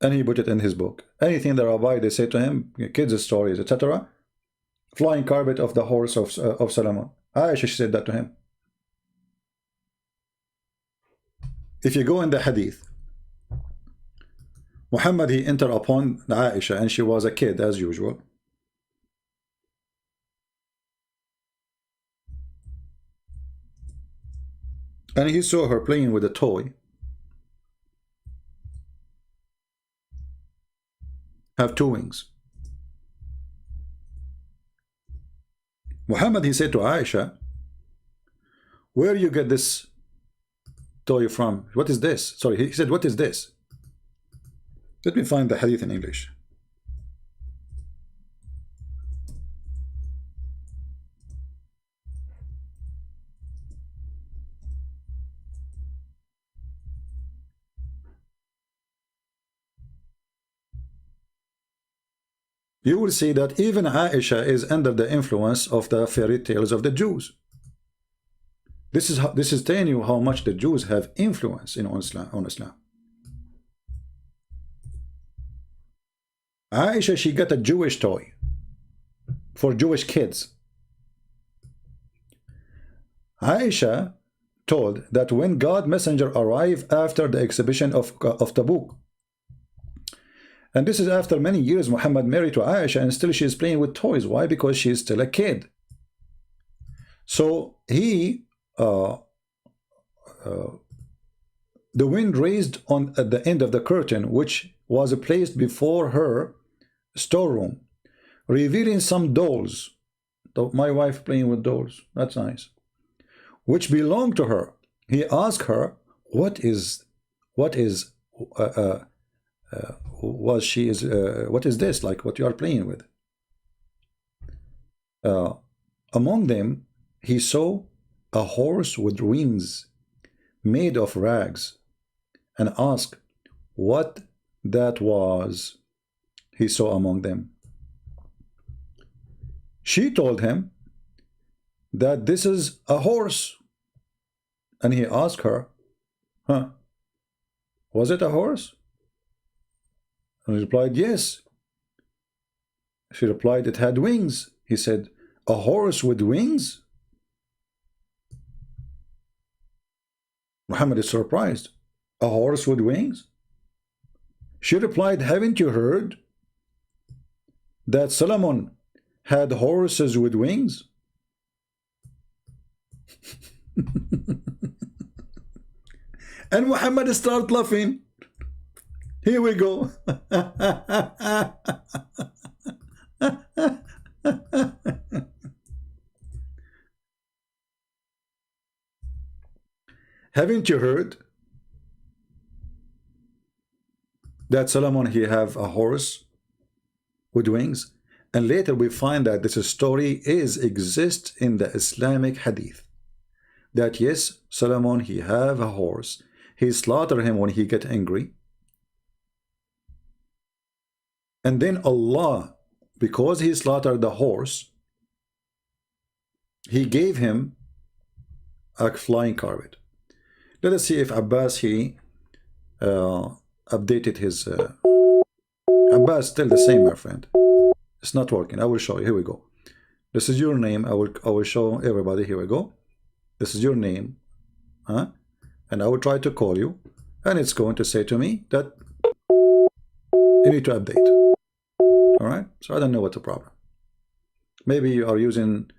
And he put it in his book. Anything the rabbi, they say to him, kids' stories, etc. Flying carpet of the horse of Solomon. Aisha, she said that to him. If you go in the hadith, Muhammad, he entered upon Aisha and she was a kid as usual. And he saw her playing with a toy. Have two wings. Muhammad, he said to Aisha, where you get this toy from? What is this? Sorry, he said, what is this? Let me find the hadith in English. You will see that even Aisha is under the influence of the fairy tales of the Jews. This is telling you how much the Jews have influence on Islam. Aisha, she got a Jewish toy for Jewish kids. Aisha told that when God messenger arrived after the exhibition of Tabuk, and this is after many years Muhammad married to Aisha and still she is playing with toys. Why? Because she is still a kid. So he the wind raised at the end of the curtain, which was placed before her storeroom, revealing some dolls. My wife playing with dolls. That's nice. Which belonged to her. He asked her, what is this, like what you are playing with? Among them, he saw a horse with wings made of rags, and asked what that was he saw among them. She told him that this is a horse, and he asked her, was it a horse? And he replied, yes. She replied, it had wings. He said, a horse with wings? Muhammad is surprised. A horse with wings? She replied, haven't you heard that Solomon had horses with wings? And Muhammad started laughing. Here we go. Haven't you heard that Solomon, he have a horse with wings? And later we find that this story exists in the Islamic hadith. That yes, Solomon, he have a horse. He slaughter him when he get angry. And then Allah, because he slaughtered the horse, he gave him a flying carpet. Let us see if Abbas, he updated his... Abbas, still the same, my friend. It's not working. I will show you. Here we go. This is your name. I will show everybody. Here we go. This is your name. And I will try to call you. And it's going to say to me that you need to update. All right? So I don't know what the problem. Maybe you are using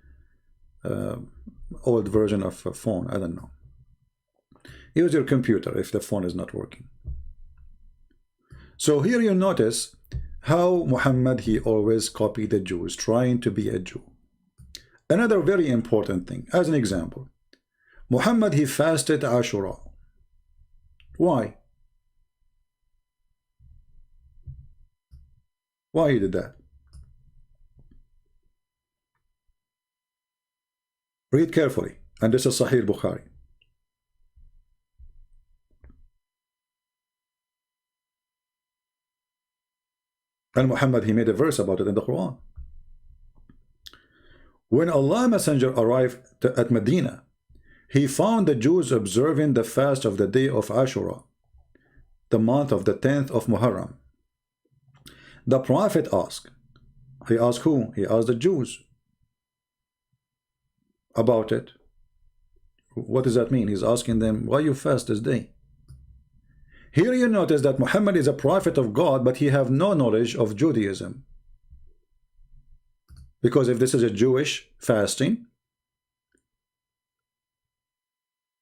old version of a phone. I don't know. Use your computer if the phone is not working. So here you notice how Muhammad, he always copied the Jews, trying to be a Jew. Another very important thing, as an example, Muhammad, he fasted Ashoora. Why? Why he did that? Read carefully, and this is Sahih Bukhari. And Muhammad, he made a verse about it in the Quran. When Allah Messenger arrived at Medina, he found the Jews observing the fast of the day of Ashoora, the month of the 10th of Muharram, The Prophet asked. He asked who? He asked the Jews about it. What does that mean? He's asking them, why you fast this day? Here you notice that Muhammad is a prophet of God, but he have no knowledge of Judaism. Because if this is a Jewish fasting,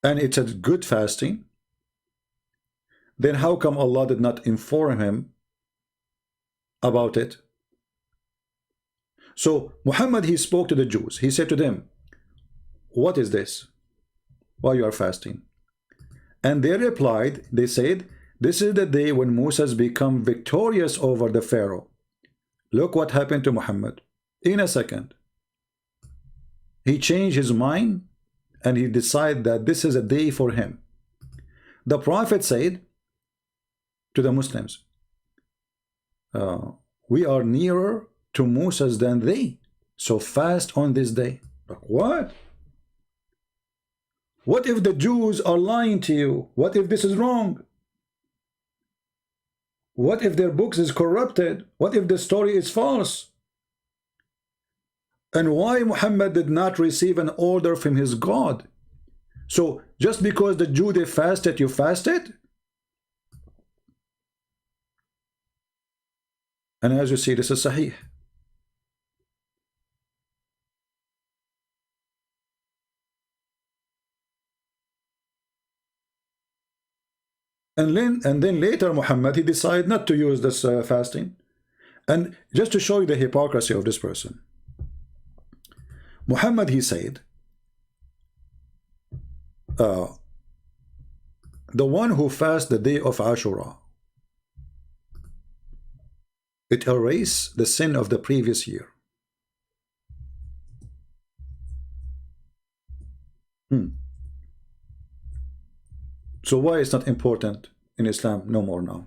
and it's a good fasting, then how come Allah did not inform him about it? So Muhammad, he spoke to the Jews. He said to them, what is this? Why you are fasting? And they replied, they said, this is the day when Moses become victorious over the Pharaoh. Look what happened to Muhammad. In a second, he changed his mind and he decided that this is a day for him. The Prophet said to the Muslims, we are nearer to Moses than they, so fast on this day. Like, what? What if the Jews are lying to you? What if this is wrong? What if their books is corrupted? What if the story is false? And why Muhammad did not receive an order from his God? So just because the Jew they fasted, you fasted? And as you see, this is Sahih. And then later Muhammad, he decided not to use this fasting. And just to show you the hypocrisy of this person, Muhammad, he said, the one who fasts the day of Ashoora, it erases the sin of the previous year. So why it's not important in Islam no more now?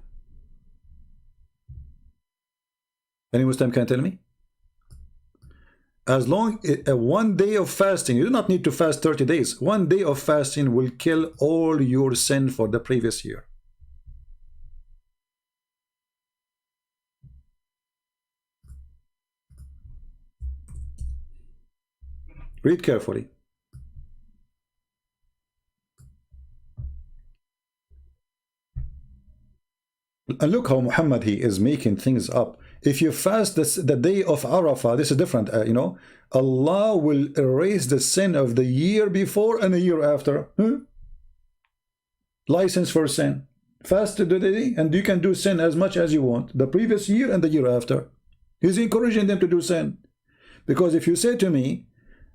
Any Muslim can tell me? As long one day of fasting, you do not need to fast 30 days. One day of fasting will kill all your sin for the previous year. Read carefully. And look how Muhammad, he is making things up. If you fast the day of Arafah, this is different, you know. Allah will erase the sin of the year before and the year after. License for sin. Fast the day and you can do sin as much as you want. The previous year and the year after. He's encouraging them to do sin. Because if you say to me,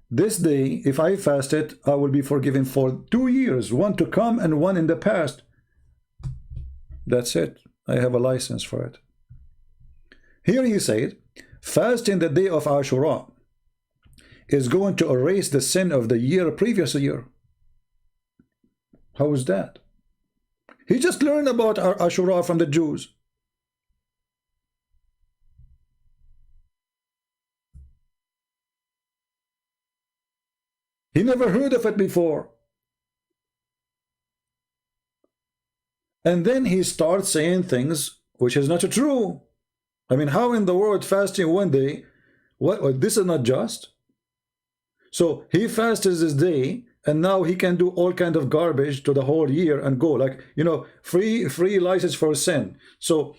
this day, if I fast it, I will be forgiven for 2 years. One to come and one in the past. That's it. I have a license for it. Here he said, fasting the day of Ashoora is going to erase the sin of the year previous year. How is that? He just learned about Ashoora from the Jews. He never heard of it before. And then he starts saying things which is not true. I mean, how in the world fasting one day? What this is not just. So he fasts this day, and now he can do all kind of garbage to the whole year and go like, you know, free license for sin. So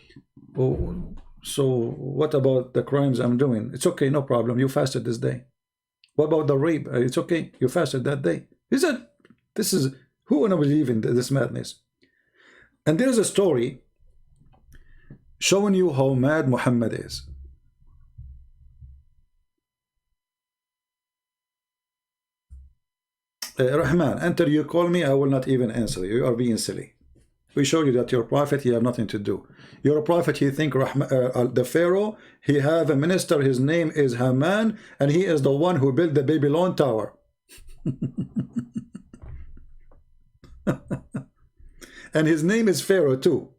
what about the crimes I'm doing? It's okay, no problem. You fasted this day. What about the rape? It's okay. You fasted that day. This is who wanna believe in this madness? And there's a story showing you how mad Muhammad is. Rahman, until you call me, I will not even answer you. You are being silly. We show you that your prophet, he have nothing to do. Your prophet, he think the Pharaoh, he have a minister, his name is Haman, and he is the one who built the Babylon Tower. And his name is Pharaoh too.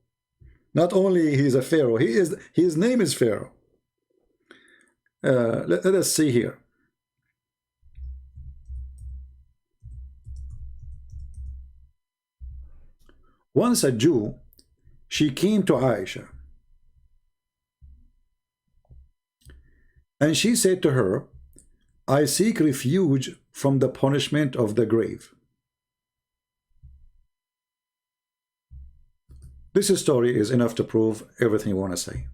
Not only he's a Pharaoh, his name is Pharaoh. Let us see here. Once a Jew, she came to Aisha. And she said to her, I seek refuge from the punishment of the grave. This story is enough to prove everything you want to say.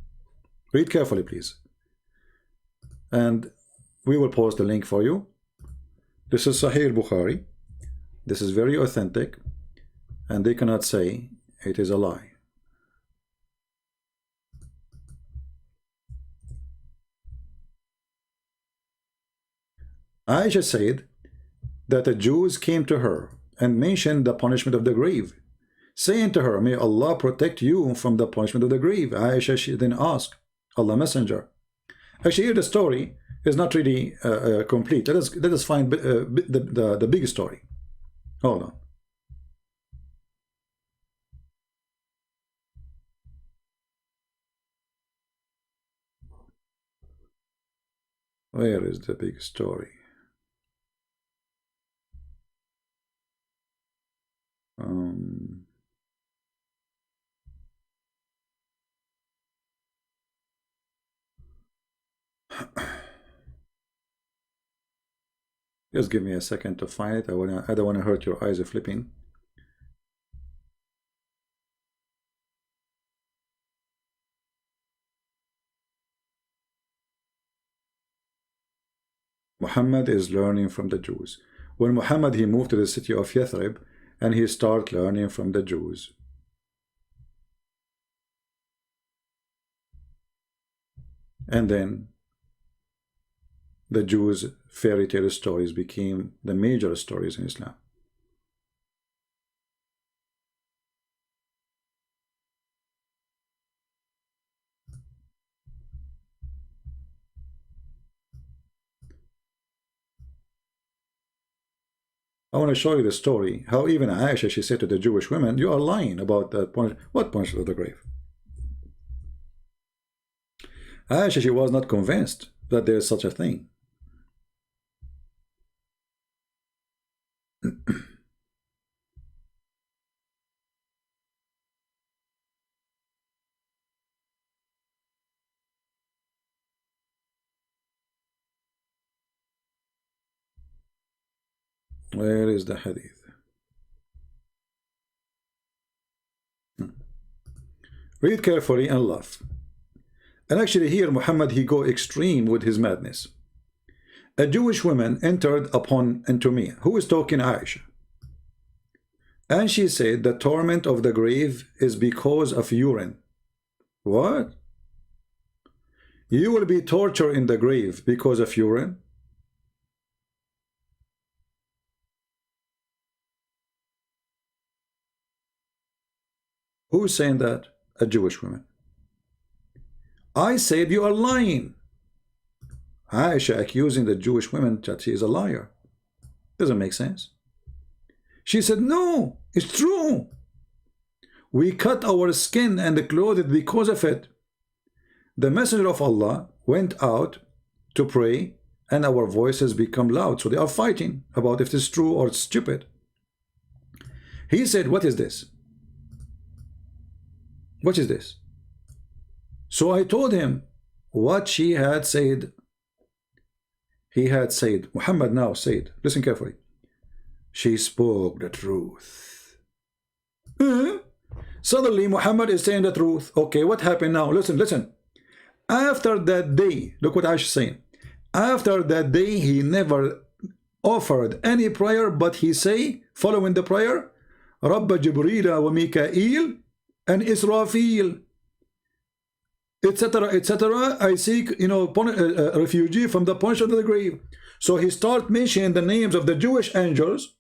Read carefully, please. And we will post the link for you. This is Sahih al-Bukhari. This is very authentic. And they cannot say it is a lie. Aisha said that the Jews came to her and mentioned the punishment of the grave, saying to her, may Allah protect you from the punishment of the grave. Aisha, she then asked Allah Messenger. Actually, here the story is not really complete. Let us find the big story. Hold on. Where is the big story? Just give me a second to find it. I don't want to hurt your eyes of flipping. Muhammad is learning from the Jews. When Muhammad, he moved to the city of Yathrib and he started learning from the Jews. And then the Jews' fairy tale stories became the major stories in Islam. I want to show you the story, how even Aisha, she said to the Jewish women, you are lying about that punishment. What punishment of the grave? Aisha, she was not convinced that there is such a thing. Where is the hadith? Read carefully and laugh. And actually here Muhammad, he go extreme with his madness. A Jewish woman entered into me. Who is talking? Aisha. And she said the torment of the grave is because of urine. What? You will be tortured in the grave because of urine? Who is saying that? A Jewish woman. I said you are lying. Aisha accusing the Jewish woman that she is a liar. Doesn't make sense. She said, no, it's true. We cut our skin and clothed because of it. The messenger of Allah went out to pray and our voices become loud. So they are fighting about if it's true or stupid. He said, what is this? What is this? So I told him what she had said. He had said, Muhammad now said, listen carefully. She spoke the truth. Suddenly Muhammad is saying the truth. Okay, what happened now? Listen. After that day, look what Aisha is saying. After that day, he never offered any prayer, but he say, following the prayer, Rabba Jibreel wa Mikael and Israfil, etc., etc. I seek, refugee from the punishment of the grave. So he start mentioning the names of the Jewish angels.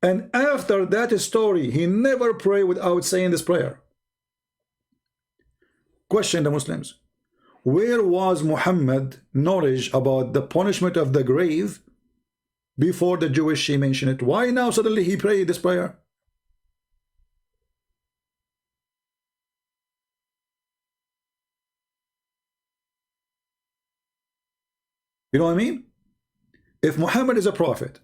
And after that story, he never pray without saying this prayer. Question the Muslims. Where was Muhammad knowledge about the punishment of the grave before the Jewish she mentioned it? Why now suddenly he prayed this prayer? You know what I mean? If Muhammad is a prophet,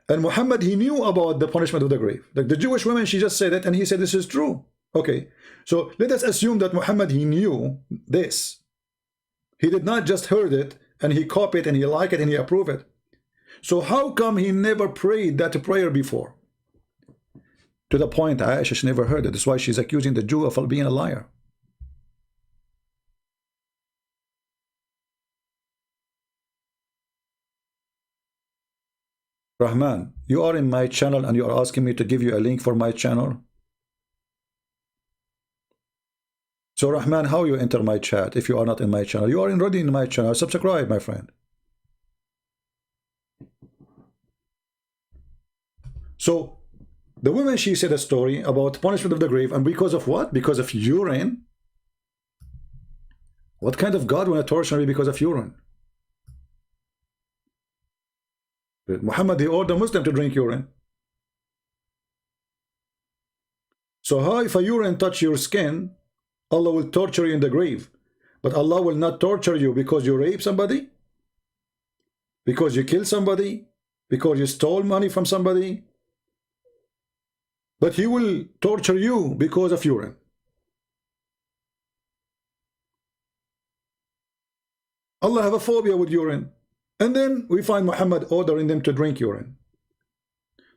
and Muhammad, he knew about the punishment of the grave. Like the Jewish woman, she just said it, and he said this is true. Okay, so let us assume that Muhammad, he knew this. He did not just heard it and he copied it and he liked it and he approved it. So how come he never prayed that prayer before? To the point Aisha never heard it. That's why she's accusing the Jew of being a liar. Rahman, you are in my channel and you are asking me to give you a link for my channel. So Rahman, how you enter my chat if you are not in my channel? You are already in my channel. Subscribe, my friend. So the woman, she said a story about punishment of the grave, and because of what? Because of urine. What kind of God will torture me because of urine? Muhammad, he ordered a Muslim to drink urine. So how if a urine touch your skin, Allah will torture you in the grave, but Allah will not torture you because you rape somebody, because you kill somebody, because you stole money from somebody, but He will torture you because of urine. Allah have a phobia with urine. And then we find Muhammad ordering them to drink urine.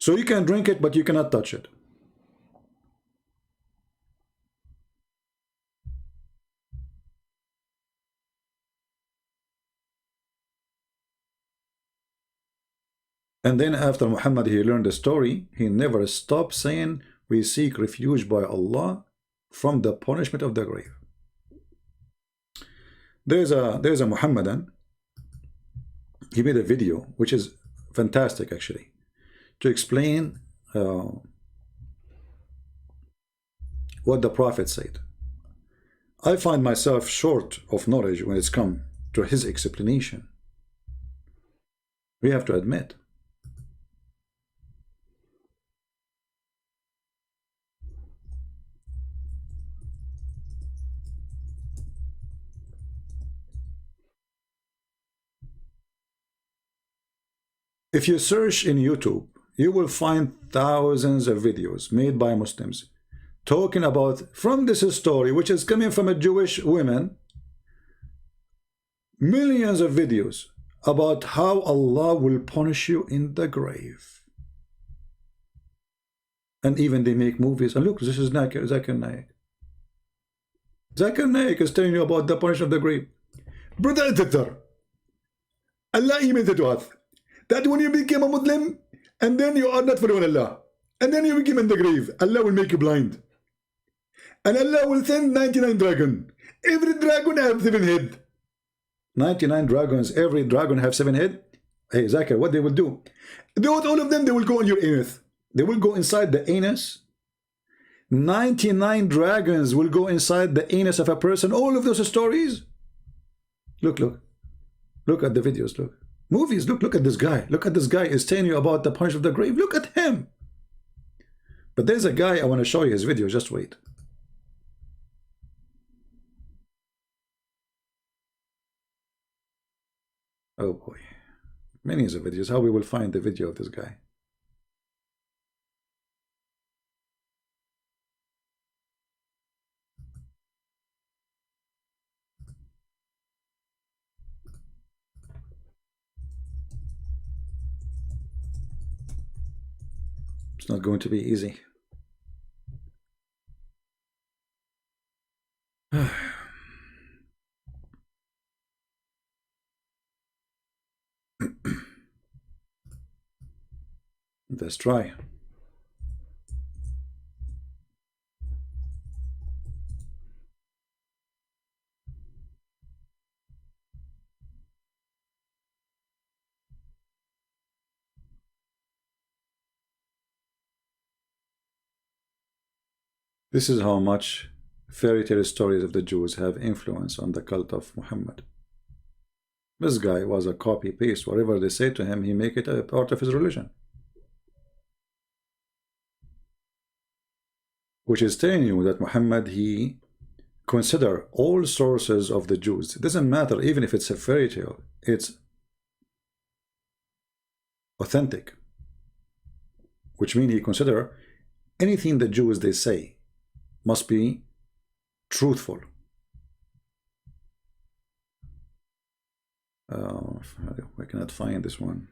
So you can drink it, but you cannot touch it. And then after Muhammad, he learned the story, he never stopped saying, we seek refuge by Allah from the punishment of the grave. There's a Muhammadan, he made a video, which is fantastic actually, to explain what the Prophet said. I find myself short of knowledge when it's come to his explanation. We have to admit. If you search in YouTube, you will find thousands of videos made by Muslims talking about, from this story, which is coming from a Jewish woman, millions of videos about how Allah will punish you in the grave. And even they make movies. And look, this is Zakir Naik. Zakir Naik is telling you about the punishment of the grave. Brother editor, Allah iman to us that when you became a Muslim and then you are not following Allah, and then you became in the grave, Allah will make you blind. And Allah will send 99 dragons. Every dragon have 7 heads. 99 dragons, every dragon have 7 heads. Hey, Zakir, what they will do? All of them, they will go in your anus. They will go inside the anus. 99 dragons will go inside the anus of a person. All of those stories. Look, look. Look at the videos, look. Movies, look at this guy. Look at this guy is telling you about the punishment of the grave. Look at him. But there's a guy, I want to show you his video. Just wait. Oh boy. Millions of videos. How we will find the video of this guy? It's not going to be easy. Let's try. This is how much fairy tale stories of the Jews have influence on the cult of Muhammad. This guy was a copy paste. Whatever they say to him, he make it a part of his religion. Which is telling you that Muhammad, he consider all sources of the Jews. It doesn't matter even if it's a fairy tale. It's authentic. Which means he consider anything the Jews they say must be truthful. I cannot find this one.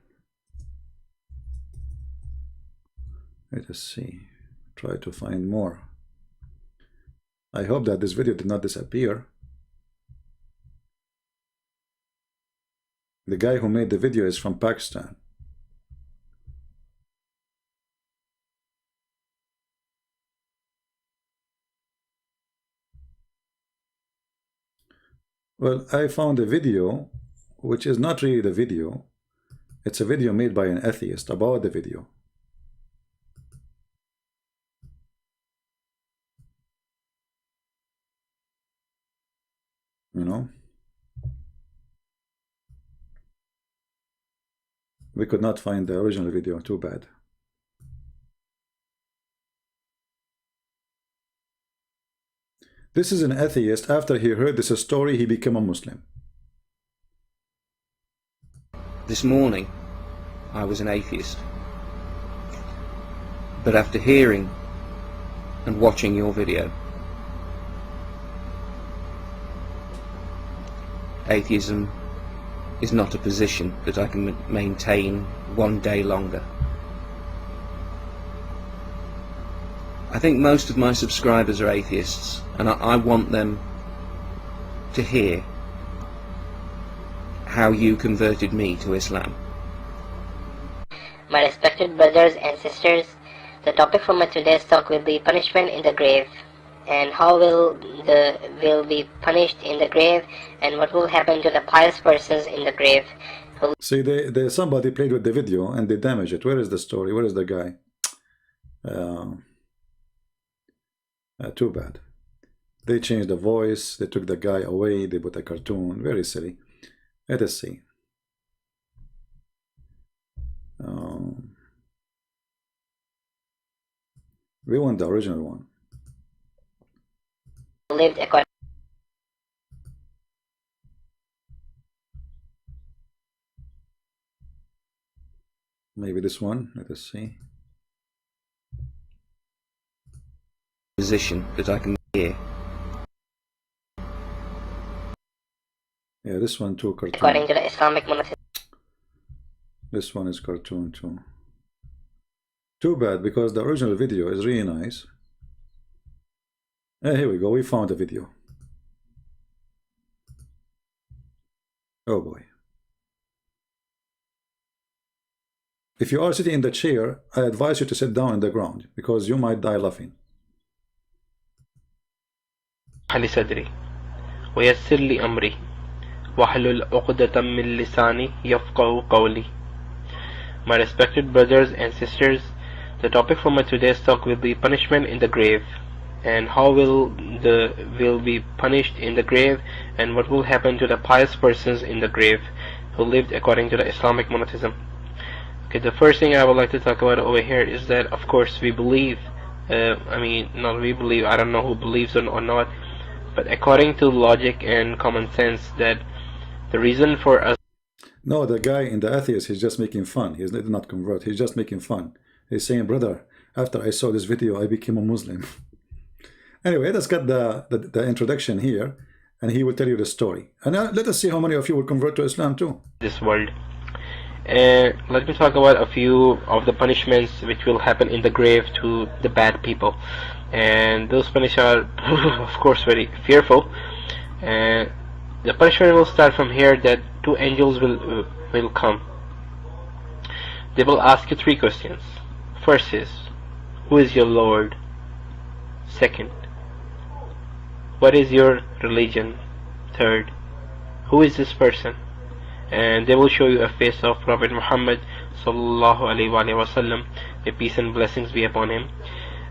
Let us see. Try to find more. I hope that this video did not disappear. The guy who made the video is from Pakistan. Well, I found a video which is not really the video. It's a video made by an atheist about the video. You know, we could not find the original video. Too bad. This is an atheist. After he heard this story, he became a Muslim. This morning, I was an atheist. But after hearing and watching your video, atheism is not a position that I can maintain one day longer. I think most of my subscribers are atheists, and I want them to hear how you converted me to Islam. My respected brothers and sisters, the topic for my today's talk will be punishment in the grave, and how will be punished in the grave, and what will happen to the pious persons in the grave. See, somebody played with the video and they damaged it. Where is the story? Where is the guy? Too bad. They changed the voice, they took the guy away, they put a cartoon. Very silly. Let us see. We want the original one. Lived according. Maybe this one. Let us see. Position that I can hear. Yeah, this one too, cartoon. According to the Islamic monotheism. This one is cartoon too. Too bad, because the original video is really nice. Here we go, we found a video. Oh boy. If you are sitting in the chair, I advise you to sit down on the ground, because you might die laughing. صدري ويسر لي أمري واحلل عقدة من لساني يفقهوا قولي. My respected brothers and sisters, the topic for my today's talk will be punishment in the grave, and how will be punished in the grave, and what will happen to the pious persons in the grave who lived according to the Islamic monotheism. Okay, the first thing I would like to talk about over here is that, of course, we believe, I don't know who believes or not, but according to logic and common sense, that the reason for us... No, the guy in the atheist, he's just making fun. He's not convert. He's just making fun. He's saying, brother, after I saw this video, I became a Muslim. Anyway, let's get the introduction here, and he will tell you the story. And now let us see how many of you will convert to Islam too. This world. And let me talk about a few of the punishments which will happen in the grave to the bad people. And those punishments are, of course, very fearful. And the punishment will start from here, that two angels will come. They will ask you three questions. First is, who is your Lord? Second, what is your religion? Third, who is this person? And they will show you a face of Prophet Muhammad sallallahu alaihi wasallam, may peace and blessings be upon him.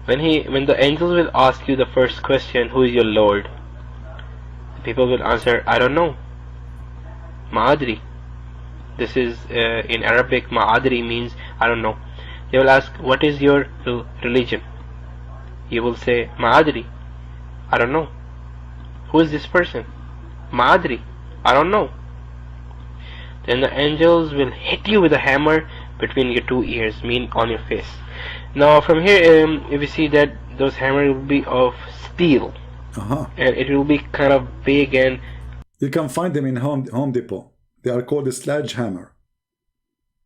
When the angels will ask you the first question, who is your Lord? The people will answer, I don't know. Ma'adri. This is in Arabic, Ma'adri means I don't know. They will ask, what is your religion? You will say, Ma'adri, I don't know. Who is this person? Ma'adri, I don't know. Then the angels will hit you with a hammer between your two ears, mean on your face. Now from here, if you see that those hammers will be of steel, and it will be kind of big, and you can find them in Home Depot. They are called the sledgehammer.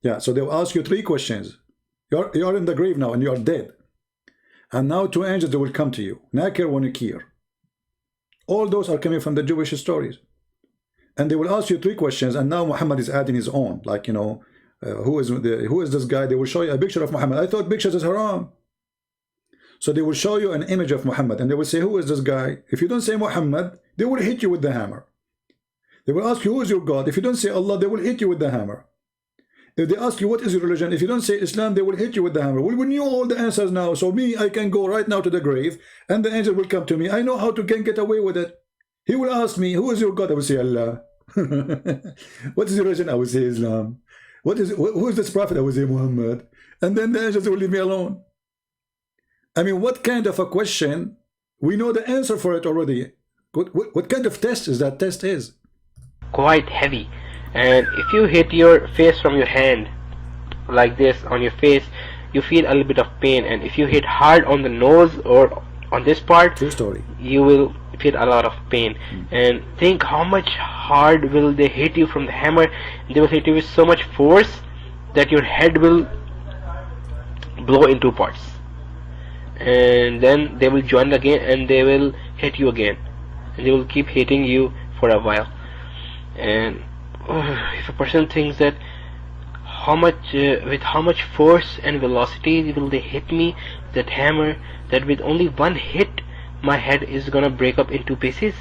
Yeah, so they will ask you 3 questions. You're in the grave now and you are dead. And now 2 angels, they will come to you. Nakir wa Nakir. All those are coming from the Jewish stories. And they will ask you 3 questions, and now Muhammad is adding his own. Like, you know, who is this guy? They will show you a picture of Muhammad. I thought pictures is haram. So they will show you an image of Muhammad, and they will say, who is this guy? If you don't say Muhammad, they will hit you with the hammer. They will ask you, who is your God? If you don't say Allah, they will hit you with the hammer. If they ask you, what is your religion? If you don't say Islam, they will hit you with the hammer. We knew all the answers now. So me, I can go right now to the grave, and the angel will come to me. I know how to get away with it. He will ask me, who is your God? I will say Allah. What is your religion? I will say Islam. Who is this prophet? I will say Muhammad. And then the angels will leave me alone. I mean, what kind of a question? We know the answer for it already. What kind of test is that? Test is quite heavy. And if you hit your face from your hand like this on your face, you feel a little bit of pain. And if you hit hard on the nose or on this part, true story, you will feel a lot of pain. And think how much hard will they hit you from the hammer. They will hit you with so much force that your head will blow in 2 parts, and then they will join again and they will hit you again, and they will keep hitting you for a while. And if a person thinks that with how much force and velocity will they hit me, that hammer, that with only one hit my head is gonna break up into pieces.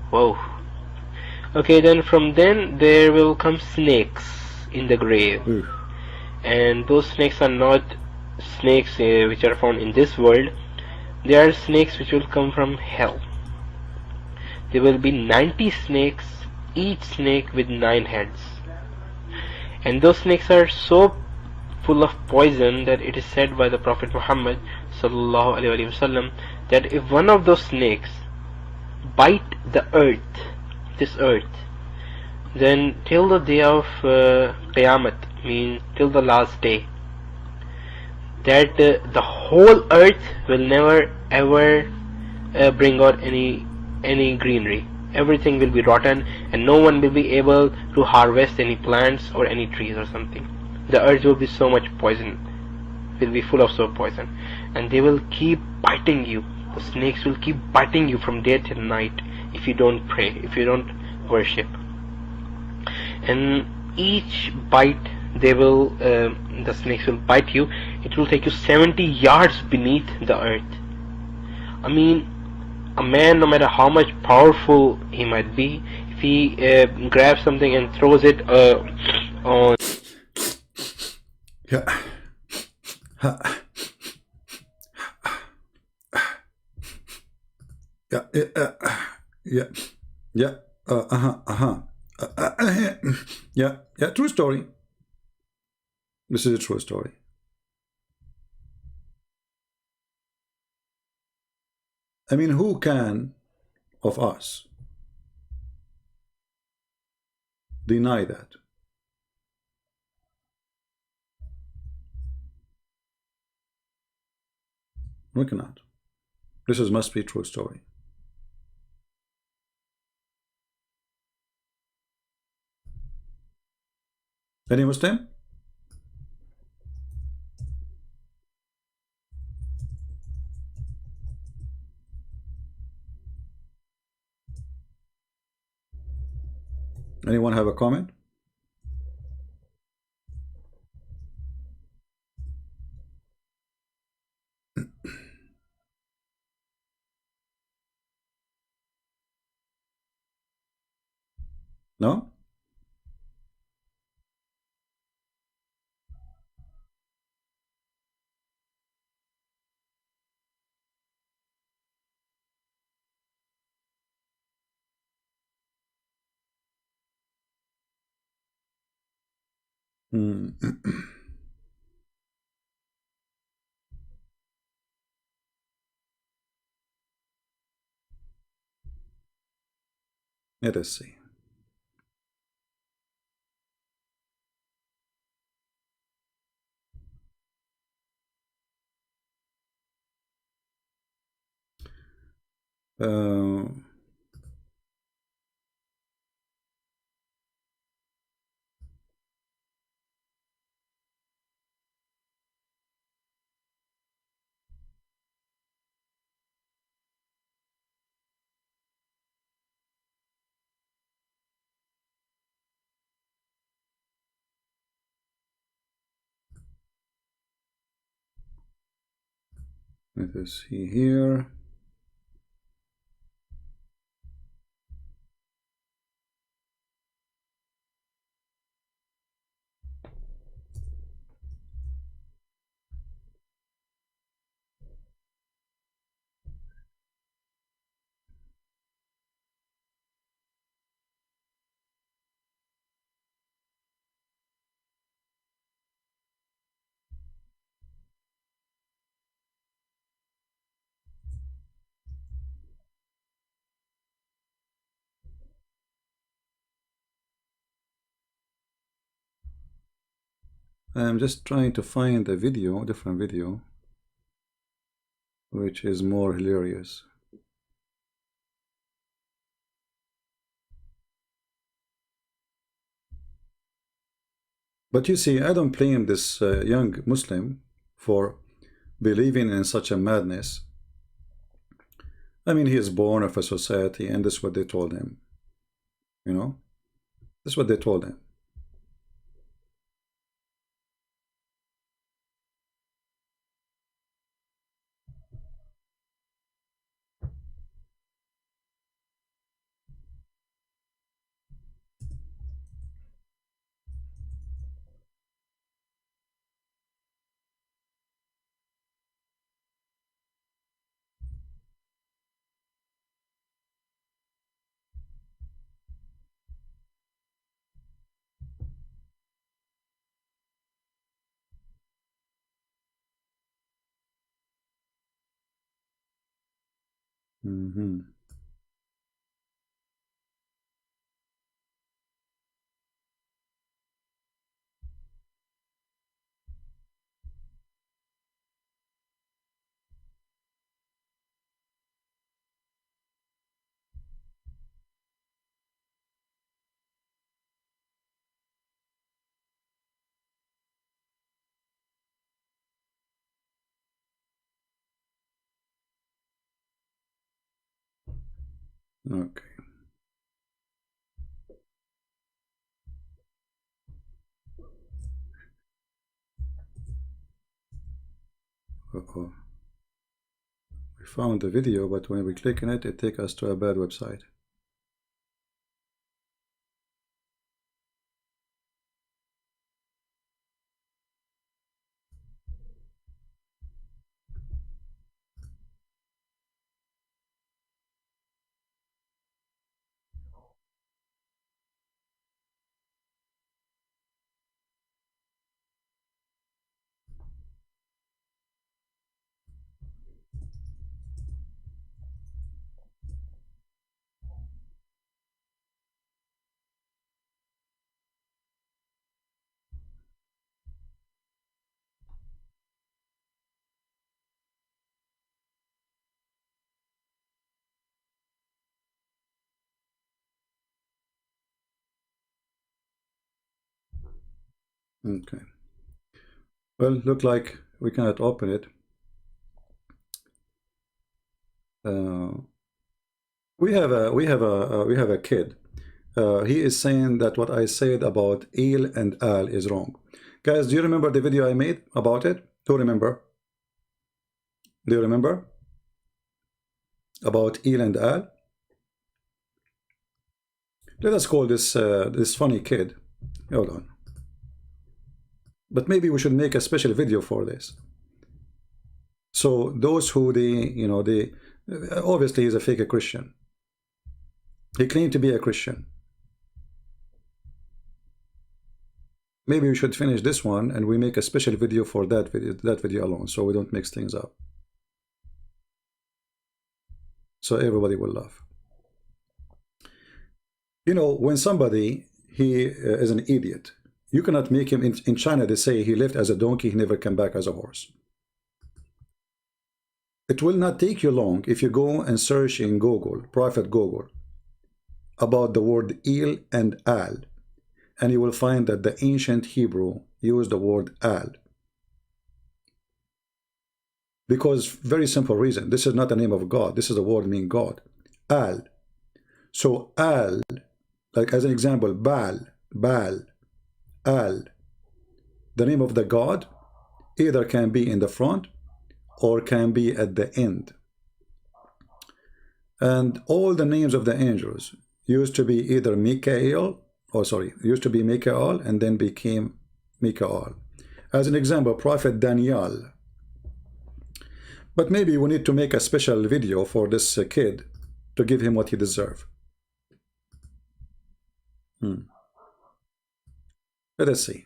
Whoa. Okay, then from then there will come snakes in the grave. And those snakes are not snakes which are found in this world. They are snakes which will come from hell. There will be 90 snakes, each snake with 9 heads. And those snakes are so full of poison that it is said by the Prophet Muhammad sallallahu alaihi wasallam that if one of those snakes bite the earth, this earth, then till the day of Qiyamah, means till the last day, that the whole earth will never ever bring out any greenery. Everything will be rotten, and no one will be able to harvest any plants or any trees or something. The earth will be so much poison, will be full of so poison, and they will keep biting you. The snakes will keep biting you from day till night if you don't pray, if you don't worship. And each bite, the snakes will bite you. It will take you 70 yards beneath the earth. I mean, a man, no matter how much powerful he might be, if he grabs something and throws it on yeah. Yeah, true story. This is a true story. I mean, who can of us deny that? We cannot. This must be a true story. Any Muslim? Anyone have a comment? No? Let us see. Let us see here. I'm just trying to find a video, different video, which is more hilarious. But you see, I don't blame this young Muslim for believing in such a madness. I mean, he is born of a society, and this is what they told him. You know, this is what they told him. Mm-hmm. Okay. Uh-oh. We found the video, but when we click on it, it takes us to a bad website. Okay. Well, look like we cannot open it. We have a kid. He is saying that what I said about il and al is wrong. Guys, do you remember the video I made about it? Do remember? Do you remember about il and al? Let us call this this funny kid. Hold on. But maybe we should make a special video for this. So those who they obviously he's a fake Christian. He claimed to be a Christian. Maybe we should finish this one and we make a special video for that video alone, so we don't mix things up. So everybody will laugh. You know, when somebody he is an idiot, you cannot make him in China. They say he lived as a donkey, he never came back as a horse. It will not take you long if you go and search in Google, Prophet Google, about the word il and al, and you will find that the ancient Hebrew used the word al. Because very simple reason, this is not the name of God, this is the word meaning God. Al. So al, like as an example, Baal, al. The name of the God either can be in the front or can be at the end. And all the names of the angels used to be either Mikael, or sorry, used to be Mikael and then became Mikael. As an example, Prophet Daniel. But maybe we need to make a special video for this kid to give him what he deserves. Let us see.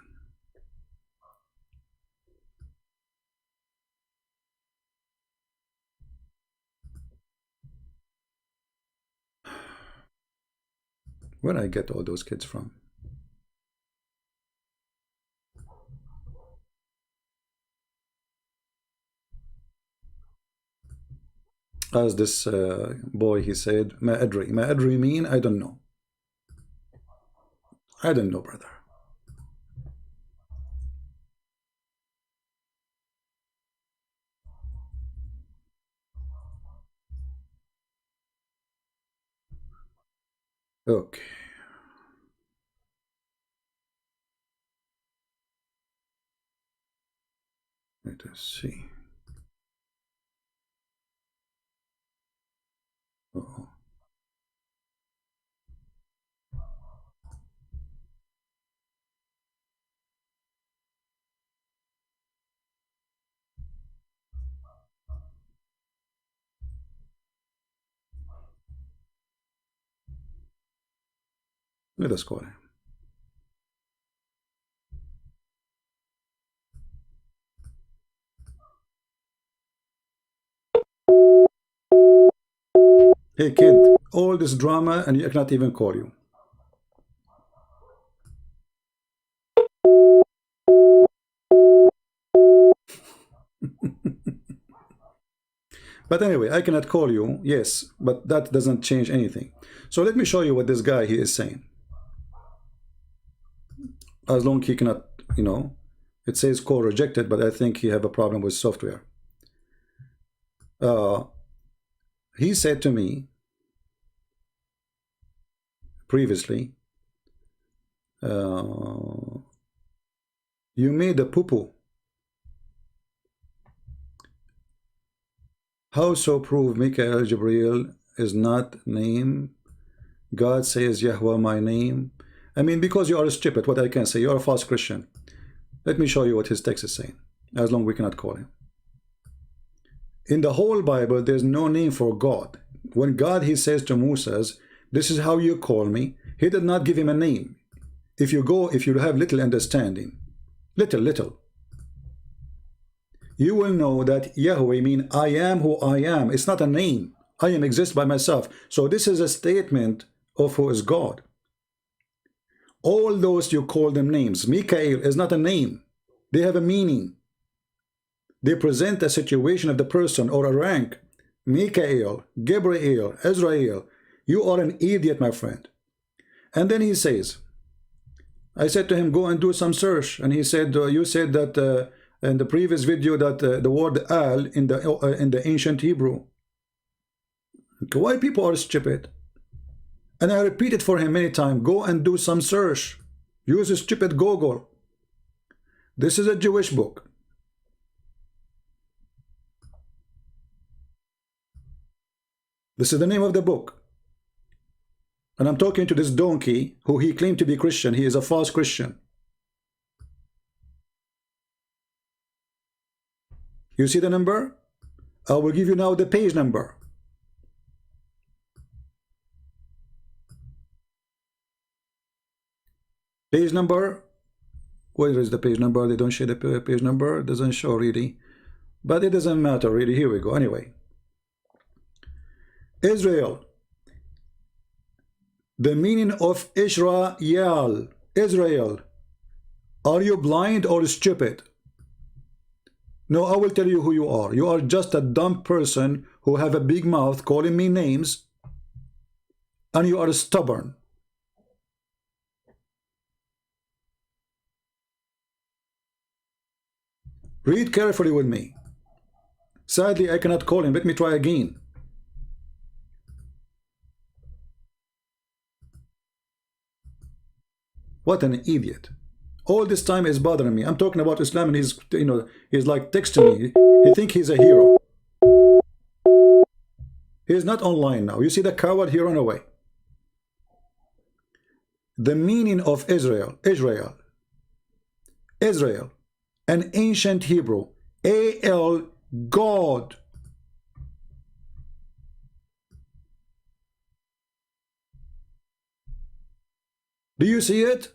Where I get all those kids from? As this boy, he said, Ma adri. Ma adri mean, I don't know. I don't know, brother. Okay. Let us see. Uh-oh. Let us call him. Hey kid, all this drama and I cannot even call you. But anyway, I cannot call you, yes, but that doesn't change anything. So let me show you what this guy he is saying. As long he cannot, you know, it says call rejected, but I think he have a problem with software. He said to me previously, you made a poo-poo. How so prove Mikael Jibreel is not name? God says Yahweh my name. I mean, because you are stupid, what I can say, you are a false Christian. Let me show you what his text is saying, as long we cannot call him. In the whole Bible, there's no name for God. When God, he says to Moses, this is how you call me, he did not give him a name. If you have little understanding, little, you will know that Yahweh mean I am who I am. It's not a name. I am exist by myself. So this is a statement of who is God. All those you call them names. Mikael is not a name. They have a meaning. They present a situation of the person or a rank. Mikael, Gabriel, Israel. You are an idiot, my friend. And then he says, I said to him, go and do some search. And he said, you said that in the previous video that the word al in the ancient Hebrew. Why people are stupid? And I repeated for him many times, go and do some search. Use a stupid Google. This is a Jewish book. This is the name of the book. And I'm talking to this donkey who he claimed to be Christian. He is a false Christian. You see the number? I will give you now the page number. Page number. Where is the page number? They don't show the page number. It doesn't show really. But it doesn't matter really. Here we go. Anyway. Israel. The meaning of Israel. Israel. Are you blind or stupid? No, I will tell you who you are. You are just a dumb person who have a big mouth calling me names, and you are stubborn. Read carefully with me. Sadly, I cannot call him. Let me try again. What an idiot. All this time is bothering me. I'm talking about Islam, and he's, you know, he's like texting me. He think he's a hero. He's not online now. You see the coward, he ran away. The meaning of Israel, Israel, an ancient Hebrew, A-L, God. Do you see it?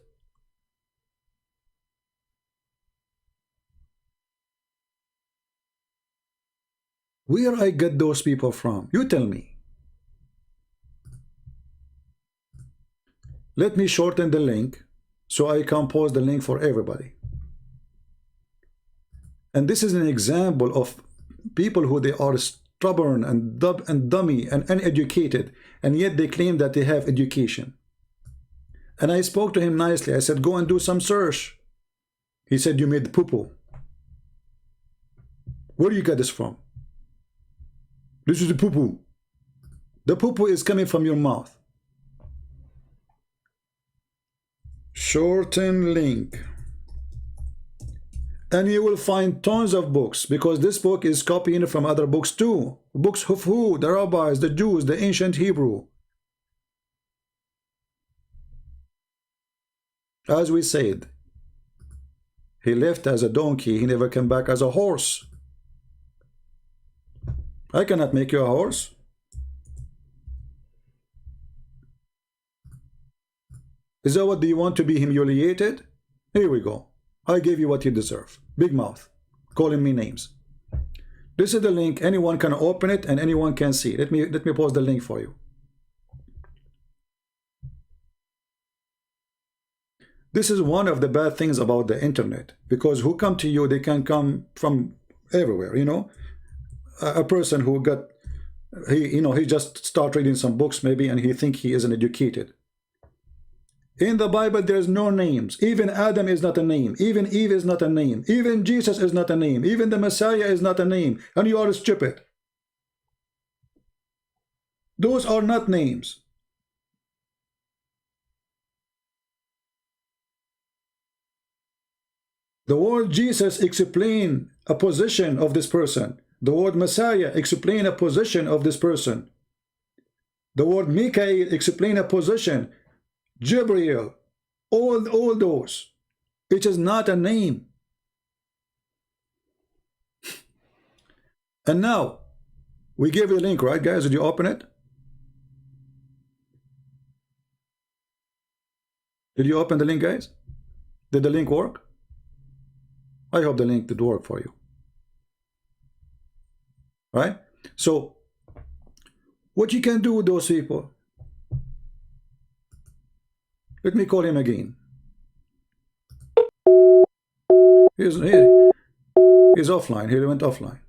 Where I get those people from? You tell me. Let me shorten the link so I can post the link for everybody. And this is an example of people who they are stubborn and dummy and uneducated, and yet they claim that they have education. And I spoke to him nicely. I said, go and do some search. He said, you made poo-poo. Where do you get this from? This is the poo-poo. The poo-poo is coming from your mouth. Shorten link. And you will find tons of books, because this book is copying from other books too. Books of who? The rabbis, the Jews, the ancient Hebrew. As we said, he left as a donkey, he never came back as a horse. I cannot make you a horse. Is that what, do you want to be humiliated? Here we go. I gave you what you deserve. Big mouth. Calling me names. This is the link. Anyone can open it and anyone can see. Let me post the link for you. This is one of the bad things about the internet, because who come to you, they can come from everywhere, you know. A person who got, he just start reading some books maybe, and he think he isn't educated. In the Bible, there's no names. Even Adam is not a name. Even Eve is not a name. Even Jesus is not a name. Even the Messiah is not a name. And you are stupid. Those are not names. The word Jesus explains a position of this person. The word Messiah explains a position of this person. The word Mikael explains a position. Gabriel, all those. It is not a name. And now, we gave you a link, right, guys? Did you open it? Did you open the link, guys? Did the link work? I hope the link did work for you. Right? So, what you can do with those people? Let me call him again. He's offline. He went offline.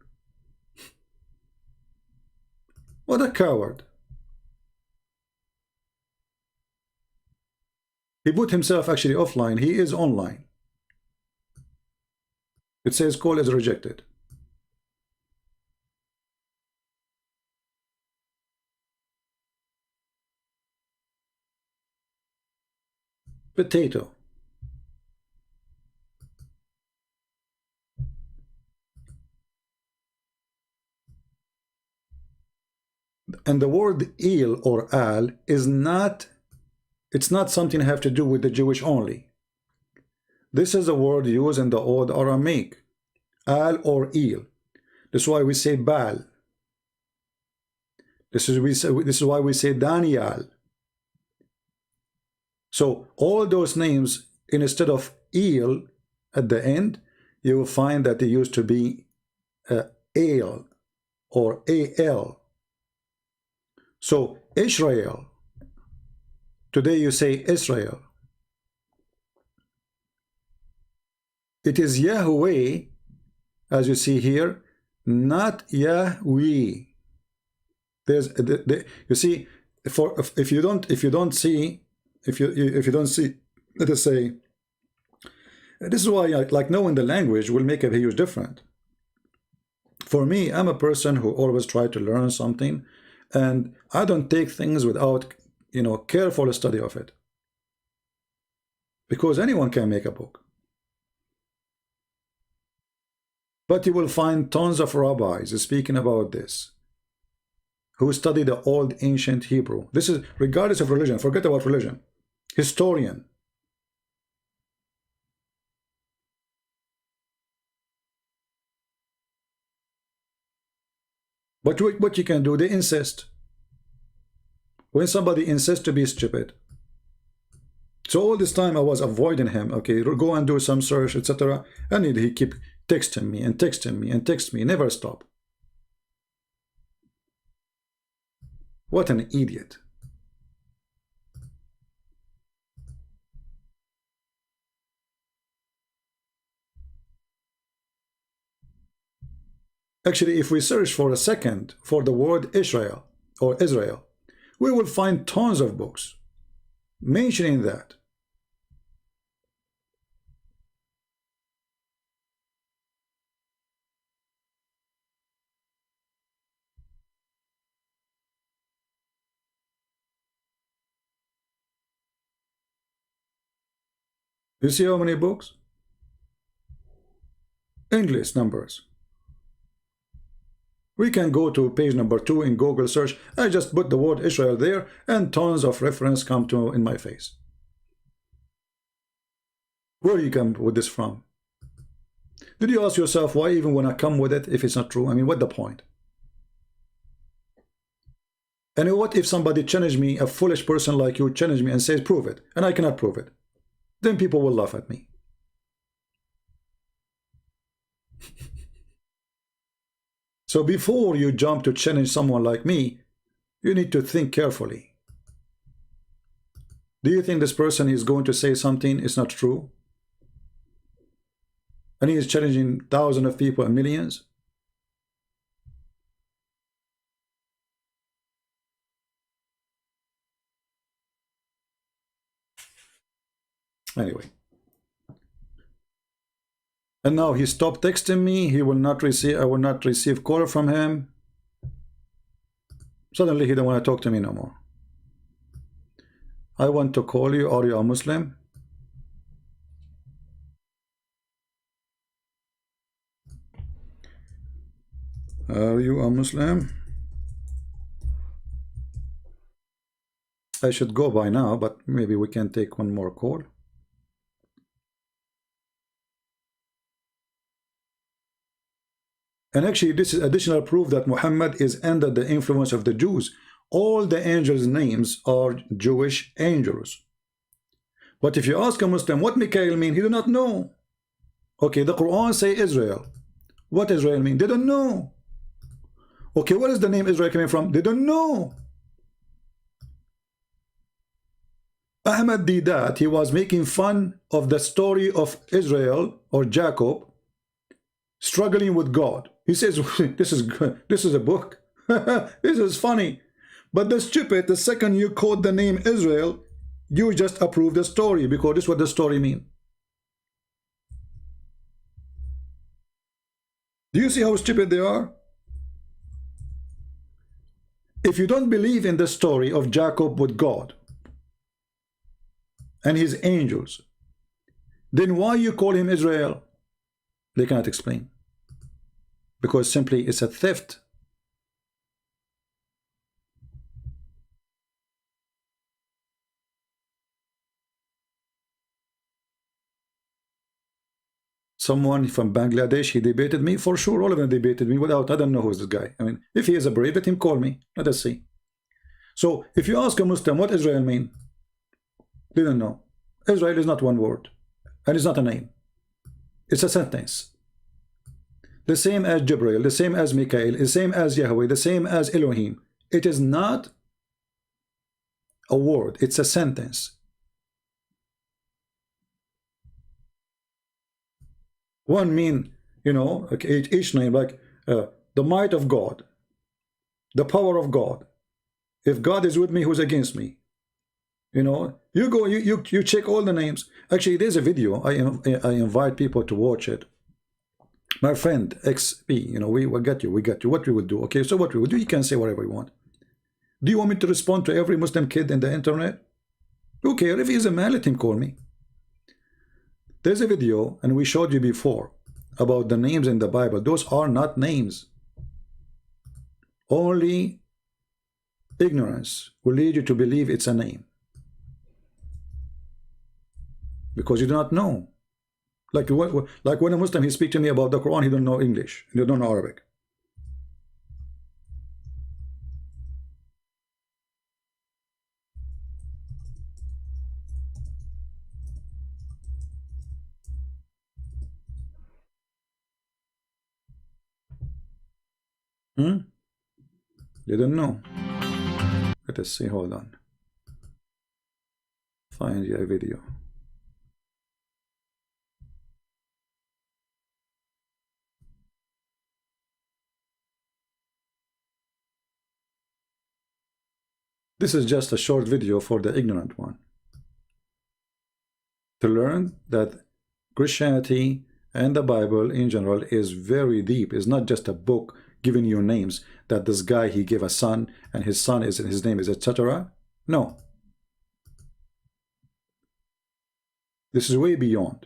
What a coward. He put himself actually offline. He is online. It says call is rejected. Potato. And the word il or al is not, it's not something have to do with the Jewish only. This is a word used in the Old Aramaic. Al or il. This is why we say Baal. This is why we say Daniel. So all those names, instead of il at the end, you will find that they used to be al or al. So Israel, today you say Israel. It is Yahweh, as you see here, not Yahweh. There's you see, if you don't see, let us say, this is why like knowing the language will make a huge difference. For me, I'm a person who always try to learn something, and I don't take things without, careful study of it. Because anyone can make a book. But you will find tons of rabbis speaking about this, who study the old ancient Hebrew. This is regardless of religion. Forget about religion. Historian. But what you can do, they insist. When somebody insists to be stupid. So all this time I was avoiding him. Okay, go and do some search, etc. And he keep texting me and texting me and text me. Never stop. What an idiot. Actually, if we search for a second for the word Israel or Israel, we will find tons of books mentioning that. You see how many books? English numbers. We can go to page number 2 in Google search. I just put the word Israel there and tons of reference come to in my face. Where do you come with this from? Did you ask yourself why even when I come with it if it's not true? I mean, what the point? And what if somebody challenged me, a foolish person like you challenged me and says prove it, and I cannot prove it? Then people will laugh at me. So before you jump to challenge someone like me, you need to think carefully. Do you think this person is going to say something is not true? And he is challenging thousands of people and millions? Anyway. And now he stopped texting me. He will not receive, I will not receive call from him. Suddenly he don't want to talk to me no more. I want to call you. Are you a Muslim? Are you a Muslim? I should go by now, but maybe we can take one more call. And actually, this is additional proof that Muhammad is under the influence of the Jews. All the angels' names are Jewish angels. But if you ask a Muslim what Mikhail mean, he do not know. Okay, the Quran say Israel. What Israel mean? They don't know. Okay, where is the name Israel coming from? They don't know. Ahmad did that. He was making fun of the story of Israel or Jacob struggling with God. He says, this is good. This is a book. This is funny. But the stupid, the second you quote the name Israel, you just approve the story because this is what the story means. Do you see how stupid they are? If you don't believe in the story of Jacob with God and his angels, then why you call him Israel? They cannot explain. Because simply it's a theft. Someone from Bangladesh, he debated me. For sure, all of them debated me without, I don't know who's this guy. I mean, if he is a brave, let him call me. Let us see. So, if you ask a Muslim what Israel mean, they don't know. Israel is not one word. And it's not a name. It's a sentence. The same as Jibril, the same as Mikhail, the same as Yahweh, the same as Elohim. It is not a word, it's a sentence. One mean, you know, each name, like the might of God, the power of God. If God is with me, who's against me? You know, you go, you check all the names. Actually, there's a video. I invite people to watch it. My friend XP, you know, we got you. What we would do? Okay, so what we would do? You can say whatever you want. Do you want me to respond to every Muslim kid in the internet? Who cares? If he's a man, let him call me. There's a video, and we showed you before. about the names in the Bible. Those are not names. Only ignorance will lead you to believe it's a name, because you do not know. Like when a Muslim, he speaks to me about the Quran, he don't know English, he don't know Arabic. You don't know. Let us see, hold on. Find you a video. This is just a short video for the ignorant one, to learn that Christianity and the Bible in general is very deep. It's not just a book giving you names, that this guy, he gave a son and his son is, his name is etc. No, this is way beyond.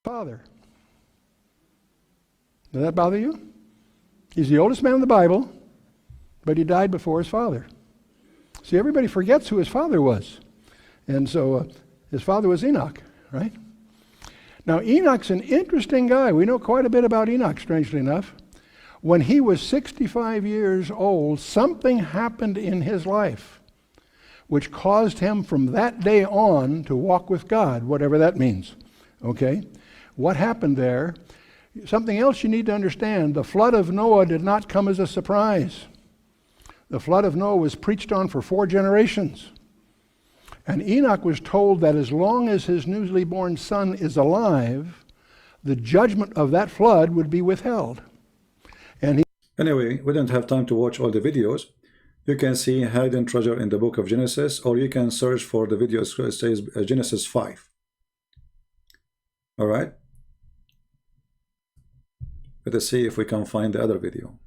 Father. Does that bother you? He's the oldest man in the Bible, but he died before his father. See, everybody forgets who his father was. And so his father was Enoch, right? Now, Enoch's an interesting guy. We know quite a bit about Enoch, strangely enough. When he was 65 years old, something happened in his life which caused him from that day on to walk with God, whatever that means. Okay? What happened there? Something else you need to understand, the flood of Noah did not come as a surprise. The flood of Noah was preached on for 4 generations. And Enoch was told that as long as his newly born son is alive, the judgment of that flood would be withheld. And anyway, we don't have time to watch all the videos. You can see hidden treasure in the book of Genesis, or you can search for the video. It says Genesis 5. All right. Let us see if we can find the other video.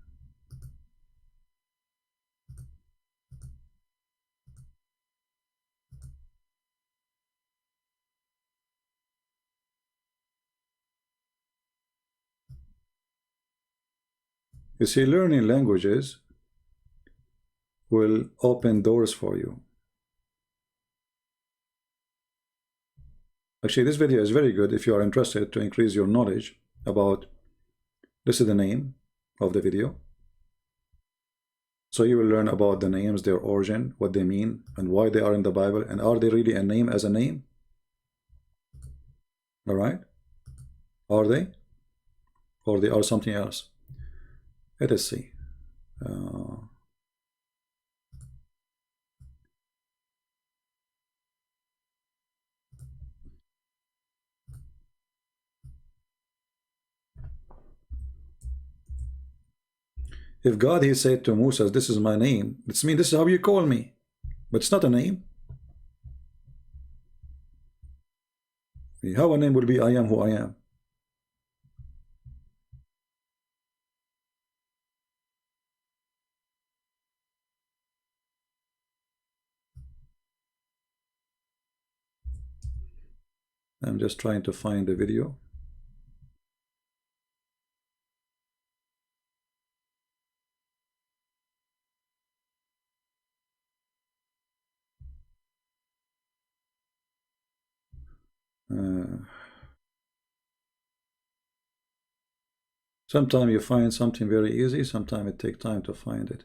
You see, learning languages will open doors for you. Actually, this video is very good if you are interested to increase your knowledge about. This is the name of the video. So you will learn about the names, their origin, what they mean, and why they are in the Bible, and are they really a name as a name? All right? Are they? Or they are something else? Let us see. If God, he said to Moses, this is my name, it's mean this is how you call me, but it's not a name. How a name will be I am who I am? I'm just trying to find the video. Sometimes you find something very easy, sometimes it takes time to find it.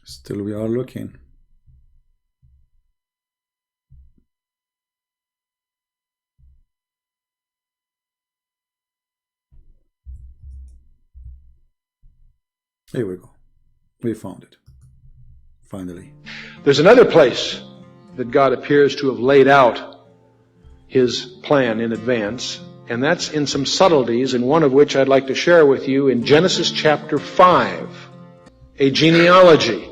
Still we are looking. Here we go. We found it. Finally. There's another place that God appears to have laid out his plan in advance, and that's in some subtleties, and one of which I'd like to share with you in Genesis chapter 5, a genealogy.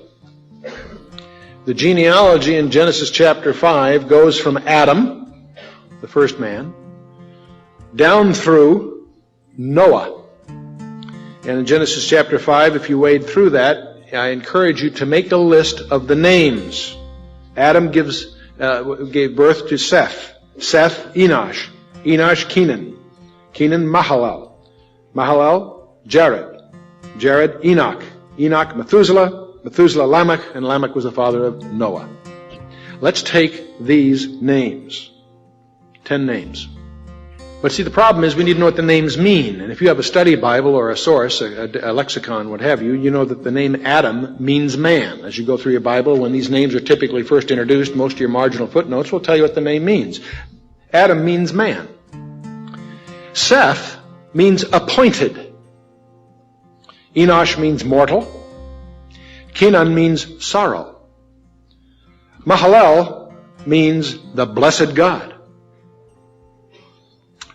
The genealogy in Genesis chapter 5 goes from Adam, the first man, down through Noah. And in Genesis chapter 5, if you wade through that, I encourage you to make a list of the names. Adam gave birth to Seth. Seth, Enosh. Enosh, Kenan. Kenan, Mahalalel. Mahalalel, Jared. Jared, Enoch. Enoch, Methuselah. Methuselah, Lamech. And Lamech was the father of Noah. Let's take these names. 10 names. But see, the problem is we need to know what the names mean. And if you have a study Bible or a source, a lexicon, what have you, you know that the name Adam means man. As you go through your Bible, when these names are typically first introduced, most of your marginal footnotes will tell you what the name means. Adam means man. Seth means appointed. Enosh means mortal. Kenan means sorrow. Mahalalel means the blessed God.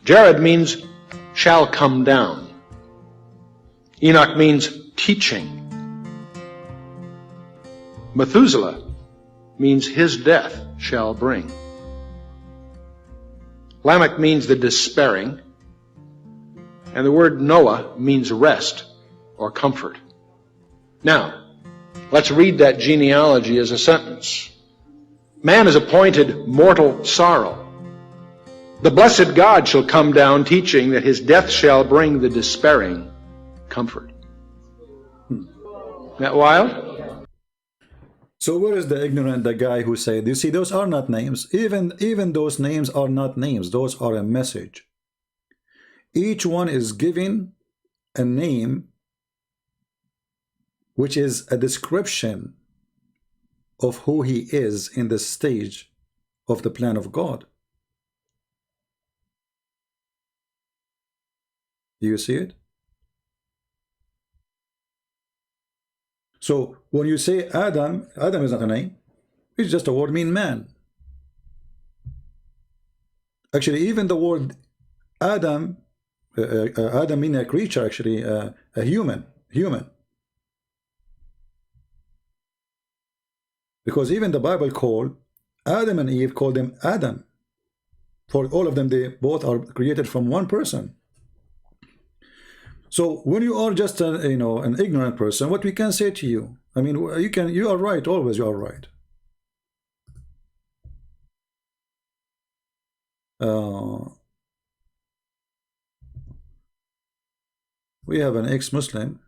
Jared means shall come down. Enoch means teaching. Methuselah means his death shall bring. Lamech means the despairing. And the word Noah means rest or comfort. Now, let's read that genealogy as a sentence. Man is appointed mortal sorrow. The blessed God shall come down, teaching that his death shall bring the despairing comfort. Isn't that wild? So where is the ignorant, the guy who said, you see, those are not names. Even those names are not names. Those are a message. Each one is given a name which is a description of who he is in the stage of the plan of God. Do you see it? So when you say Adam, Adam is not a name. It's just a word mean man. Actually, even the word Adam, Adam mean a creature, actually, a human. Because even the Bible called Adam and Eve, called them Adam. For all of them, they both are created from one person. So when you are just an ignorant person, what we can say to you, I mean, you are right, always you are right. We have an ex-Muslim.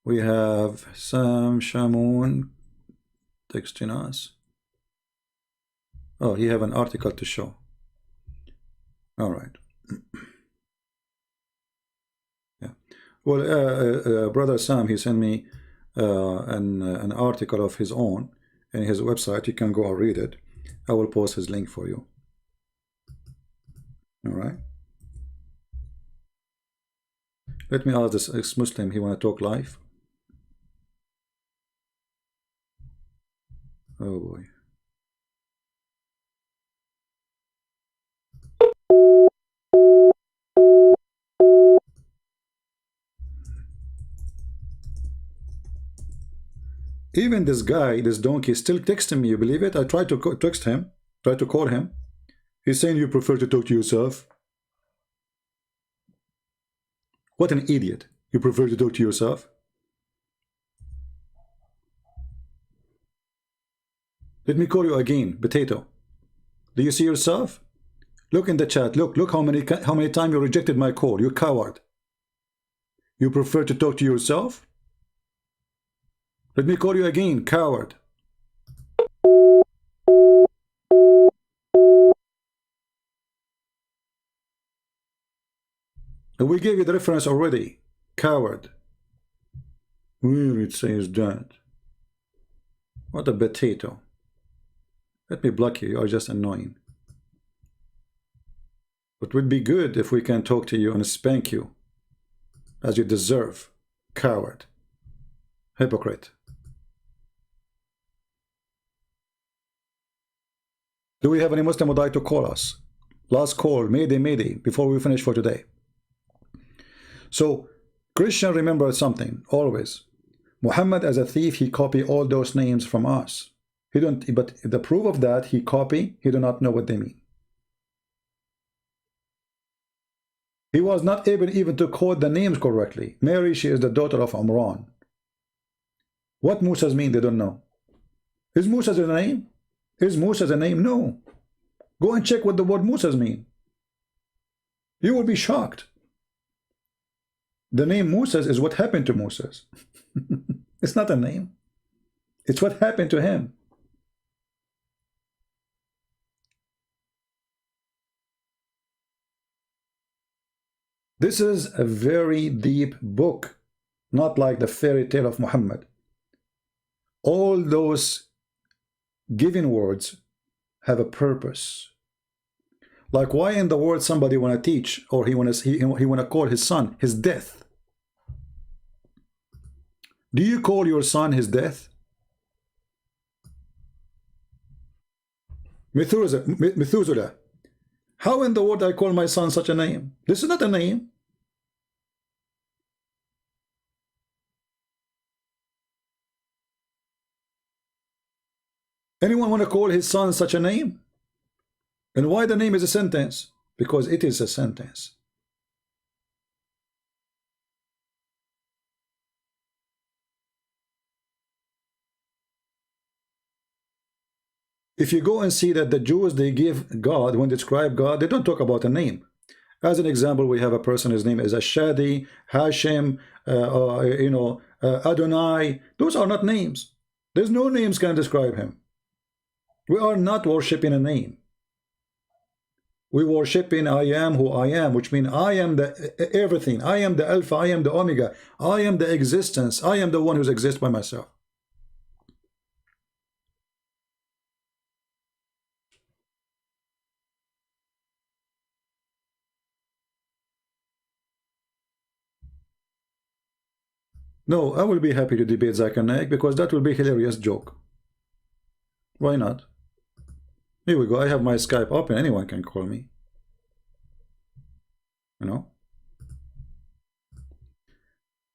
We have Sam Shamoun texting us. Oh, he have an article to show. All right. Yeah. Well, brother Sam, he sent me an article of his own in his website. You can go and read it. I will post his link for you. All right. Let me ask this ex-Muslim. He want to talk live. Oh boy. Even this guy, this donkey, is still texting me. You believe it? I tried to text him, tried to call him. He's saying you prefer to talk to yourself. What an idiot. You prefer to talk to yourself? Let me call you again, potato. Do you see yourself? Look in the chat. Look how many times you rejected my call. You coward. You prefer to talk to yourself? Let me call you again, coward. And we gave you the reference already. Coward. Where it says that? What a potato. Let me block you. You are just annoying. It would be good if we can talk to you and spank you as you deserve. Coward. Hypocrite. Do we have any Muslim would like to call us? Last call, Mayday, Mayday, before we finish for today. So, Christian, remember something, always. Muhammad as a thief, he copied all those names from us. He don't, but the proof of that, he copy, he do not know what they mean. He was not able even to quote the names correctly. Mary, she is the daughter of Imran. What Musa's mean, they don't know. Is Musa's a name? Is Musa's a name? No. Go and check what the word Musa's mean. You will be shocked. The name Musa's is what happened to Musa's. It's not a name. It's what happened to him. This is a very deep book, not like the fairy tale of Muhammad. All those given words have a purpose. Like why in the world somebody want to teach, or he want to call his son his death? Do you call your son his death? Methuselah. How in the world I call my son such a name? This is not a name. Anyone want to call his son such a name? And why the name is a sentence? Because it is a sentence. If you go and see that the Jews, they give God, when they describe God, they don't talk about a name. As an example, we have a person, his name is Ashadi, Hashem, Adonai. Those are not names. There's no names can describe him. We are not worshipping a name. We worship in I am who I am, which means I am the everything. I am the Alpha, I am the Omega. I am the existence. I am the one who exists by myself. No, I will be happy to debate Zakir Naik because that will be a hilarious joke. Why not? Here we go. I have my Skype open. Anyone can call me. You know?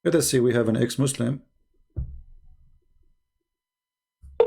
Let us see. We have an ex-Muslim.